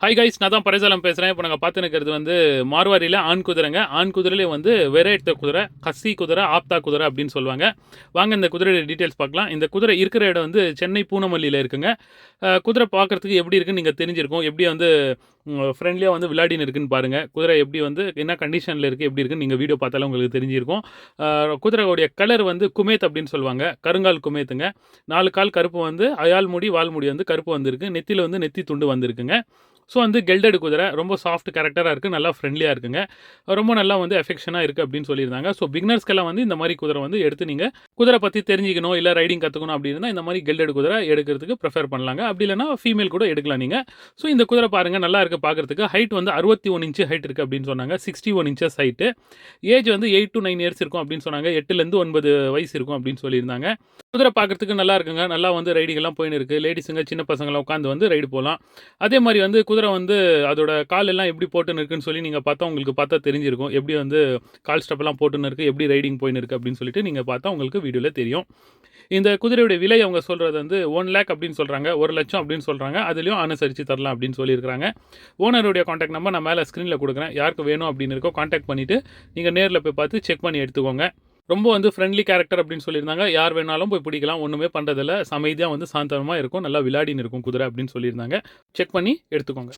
Hi guys, நான் தான் பரேசாலம் பேசுகிறேன். இப்போ நாங்கள் பார்த்து நிற்கிறது வந்து மார்வாரியில் ஆண் குதிரைங்க. ஆண் குதிரையிலே வந்து வெரைட்ட குதிரை, கஸ்ஸி குதிரை, ஆப்தா குதிரை அப்படின்னு சொல்லுவாங்க. வாங்க இந்த குதிரையோட டீட்டெயில்ஸ் பார்க்கலாம். இந்த குதிரை இருக்கிற இடம் வந்து சென்னை பூனமல்லியில் இருக்குங்க. குதிரை பார்க்குறதுக்கு எப்படி இருக்குன்னு நீங்கள் தெரிஞ்சிருக்கும். எப்படி வந்து ஃப்ரெண்ட்லியாக வந்து விளையாடின்னு இருக்குன்னு பாருங்கள். குதிரை எப்படி வந்து என்ன கண்டிஷனில் இருக்குது, எப்படி இருக்குன்னு நீங்கள் வீடியோ பார்த்தாலும் உங்களுக்கு தெரிஞ்சிருக்கும். குதிரையோடைய கலர் வந்து குமேத் அப்படின்னு சொல்லுவாங்க. கருங்கால் குமேத்துங்க. 4 கால் கருப்பு வந்து அயால் முடி, வால் முடி வந்து கருப்பு வந்திருக்கு. நெத்தியில் வந்து நெத்தி துண்டு வந்திருக்குங்க. ஸோ வந்து கெல்டட் குதிரை ரொம்ப சாஃப்ட் கேரக்டராக இருக்குது, நல்லா ஃப்ரெண்ட்லியாக இருக்குங்க. ரொம்ப நல்லா வந்து எஃபெக்ஷனாக இருக்குது அப்படின்னு சொல்லியிருந்தாங்க. ஸோ பிகினர்ஸ்க்கெல்லாம் வந்து இந்த மாதிரி குதிரை வந்து எடுத்து நீங்கள் குதிரை பற்றி தெரிஞ்சிக்கணும், இல்லை ரைடிங் கற்றுக்கணும் அப்படின்னா இந்த மாதிரி கெல்டட் குதிரை எடுக்கிறதுக்கு ப்ரிஃபர் பண்ணலாங்க. அப்படி இல்லைனா ஃபீமேல் கூட எடுக்கலாம் நீங்கள். ஸோ இந்த குதிரை பாருங்கள், நல்லா இருக்குது பார்க்குறதுக்கு. ஹைட் வந்து 61 இன்ச்சு ஹைட் இருக்குது அப்படின்னு சொன்னாங்க. 61 இன்ச்சஸ் ஹைட்டு. ஏஜ் வந்து 8 to 9 இயர்ஸ் இருக்கும் அப்படின்னு சொன்னாங்க. 8லேருந்து 9 வயசு இருக்கும் அப்படின்னு சொல்லியிருந்தாங்க. குதிரை பார்க்குறதுக்கு நல்லா இருக்குங்க. நல்லா வந்து ரைடிங்கெல்லாம் போயின்னு இருக்குது. லேடிஸுங்க சின்ன பசங்களாம் உட்காந்து வந்து ரைடு போகலாம். அதே மாதிரி வந்து குதிரை வந்து அதோட கால் எல்லாம் எப்படி போட்டுன்னு இருக்குன்னு சொல்லி நீங்கள் பார்த்தா உங்களுக்கு பார்த்தா தெரிஞ்சிருக்கும். எப்படி வந்து கால் ஸ்டெப்பெல்லாம் போட்டுன்னு இருக்குது, எப்படி ரைடிங் போயின்னு இருக்குது அப்படின்னு சொல்லிட்டு நீங்கள் பார்த்தா உங்களுக்கு வீடியோவில் தெரியும். இந்த குதிரையுடைய விலை அவங்க சொல்கிறது வந்து 1 lakh அப்படின்னு சொல்கிறாங்க, 1 லட்சம் அப்படின்னு சொல்கிறாங்க. அதுலேயும் அனுசரித்து தரலாம் அப்படின்னு சொல்லியிருக்கிறாங்க. ஓனருடைய காண்டாக்ட் நம்பர் நான் மேலே ஸ்க்ரீனில் கொடுக்குறேன். யாருக்கு வேணும் அப்படின்னு இருக்கோ காண்டாக்ட் பண்ணிவிட்டு நீங்கள் நேரில் போய் பார்த்து செக் பண்ணி எடுத்துக்கோங்க. ரொம்ப வந்து ஃப்ரெண்ட்லி கேரக்டர் அப்படின்னு சொல்லியிருந்தாங்க. யார் வேணாலும் போய் பிடிக்கலாம், ஒன்றுமே பண்ணுறதில்ல. அமைதியாக வந்து சாந்தமாக இருக்கும், நல்லா விளையாடின்னு இருக்கும் குதிரை அப்படின்னு சொல்லியிருந்தாங்க. செக் பண்ணி எடுத்துக்கோங்க.